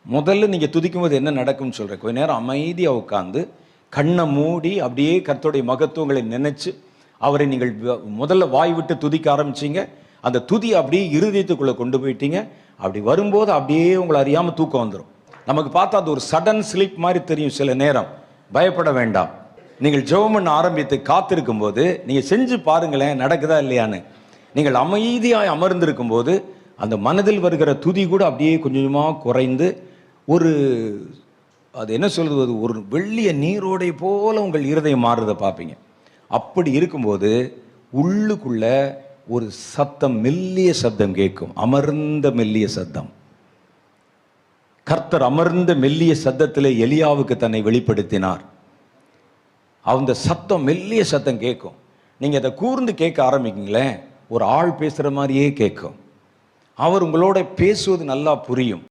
முதல்ல நீங்கள் துதிக்கும் போது என்ன நடக்கும்னு சொல்கிறேன். கொஞ்ச நேரம் அமைதியாக உட்காந்து கண்ணை மூடி அப்படியே கர்த்தருடைய மகத்துவங்களை நினைச்சு அவரை நீங்கள் முதல்ல வாய் விட்டு துதிக்க ஆரம்பிச்சிங்க. அந்த துதி அப்படியே இருதயத்துக்குள்ளே கொண்டு போயிட்டீங்க. அப்படி வரும்போது அப்படியே உங்களை அறியாமல் தூக்கம் வந்துடும். நமக்கு பார்த்தா அது ஒரு சடன் ஸ்லீப் மாதிரி தெரியும். சில நேரம் பயப்பட வேண்டாம். நீங்கள் ஜெபம் பண்ண ஆரம்பித்து காத்திருக்கும் போது நீங்கள் செஞ்சு பாருங்களேன், நடக்குதா இல்லையான்னு. நீங்கள் அமைதியாக அமர்ந்திருக்கும் போது அந்த மனதில் வருகிற துதி கூட அப்படியே கொஞ்சமாக குறைந்து ஒரு அது என்ன சொல்வது, ஒரு வெள்ளிய நீரோடை போல உங்கள் இருதயம் மாறுறதை பார்ப்பீங்க. அப்படி இருக்கும்போது உள்ளுக்குள்ள ஒரு சத்தம், மெல்லிய சத்தம் கேட்கும். அமர்ந்த மெல்லிய சத்தம். கர்த்தர் அமர்ந்த மெல்லிய சத்தத்திலே எலியாவுக்கு தன்னை வெளிப்படுத்தினார். அந்த சத்தம், மெல்லிய சத்தம் கேட்கும். நீங்கள் அதை கூர்ந்து கேட்க ஆரம்பிக்கீங்களேன், ஒரு ஆள் பேசுகிற மாதிரியே கேட்கும். அவர் உங்களோட பேசுவது நல்லா புரியும்.